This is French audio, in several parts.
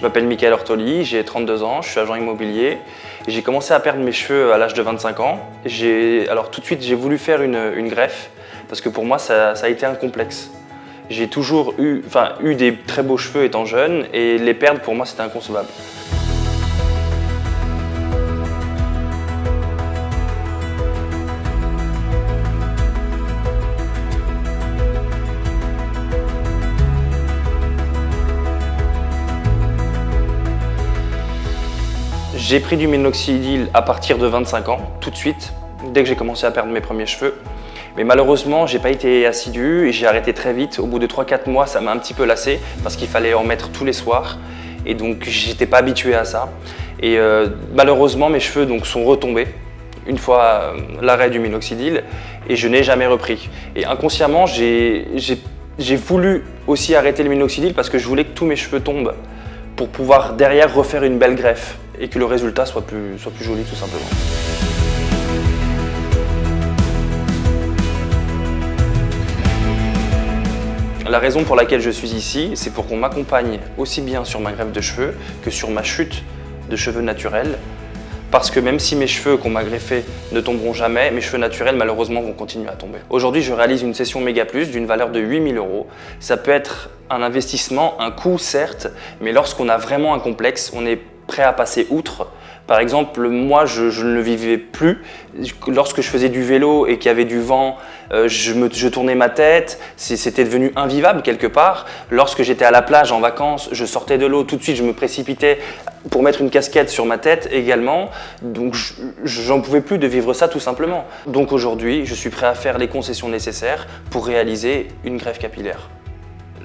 m'appelle Michael Ortoli, j'ai 32 ans, je suis agent immobilier. J'ai commencé à perdre mes cheveux à l'âge de 25 ans. Alors tout de suite, j'ai voulu faire une greffe parce que pour moi, ça a été un complexe. J'ai toujours eu des très beaux cheveux étant jeune et les perdre pour moi, c'était inconcevable. J'ai pris du minoxidil à partir de 25 ans, tout de suite, dès que j'ai commencé à perdre mes premiers cheveux. Mais malheureusement, j'ai pas été assidu et j'ai arrêté très vite. Au bout de 3-4 mois, ça m'a un petit peu lassé parce qu'il fallait en mettre tous les soirs. Et donc, j'étais pas habitué à ça. Et malheureusement, mes cheveux sont retombés une fois l'arrêt du minoxidil et je n'ai jamais repris. Et inconsciemment, j'ai voulu aussi arrêter le minoxidil parce que je voulais que tous mes cheveux tombent pour pouvoir derrière refaire une belle greffe et que le résultat soit plus joli tout simplement. La raison pour laquelle je suis ici, c'est pour qu'on m'accompagne aussi bien sur ma greffe de cheveux que sur ma chute de cheveux naturels. Parce que même si mes cheveux qu'on m'a greffés ne tomberont jamais, mes cheveux naturels malheureusement vont continuer à tomber. Aujourd'hui, je réalise une session Méga Plus d'une valeur de 8 000 €. Ça peut être un investissement, un coût certes, mais lorsqu'on a vraiment un complexe, on est prêt à passer outre. Par exemple, moi, je ne le vivais plus. Lorsque je faisais du vélo et qu'il y avait du vent, je tournais ma tête. C'était devenu invivable quelque part. Lorsque j'étais à la plage en vacances, je sortais de l'eau, tout de suite, je me précipitais pour mettre une casquette sur ma tête également. Donc, j'en pouvais plus de vivre ça tout simplement. Donc aujourd'hui, je suis prêt à faire les concessions nécessaires pour réaliser une greffe capillaire.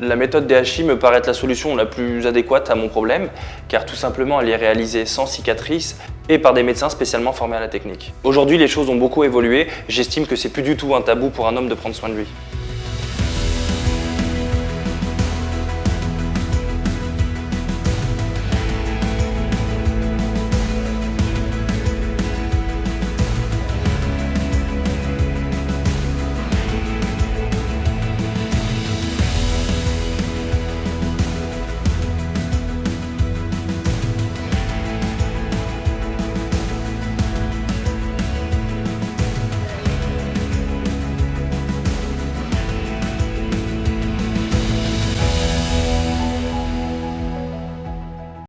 La méthode DHI me paraît être la solution la plus adéquate à mon problème, car tout simplement elle est réalisée sans cicatrice et par des médecins spécialement formés à la technique. Aujourd'hui, les choses ont beaucoup évolué, j'estime que c'est plus du tout un tabou pour un homme de prendre soin de lui.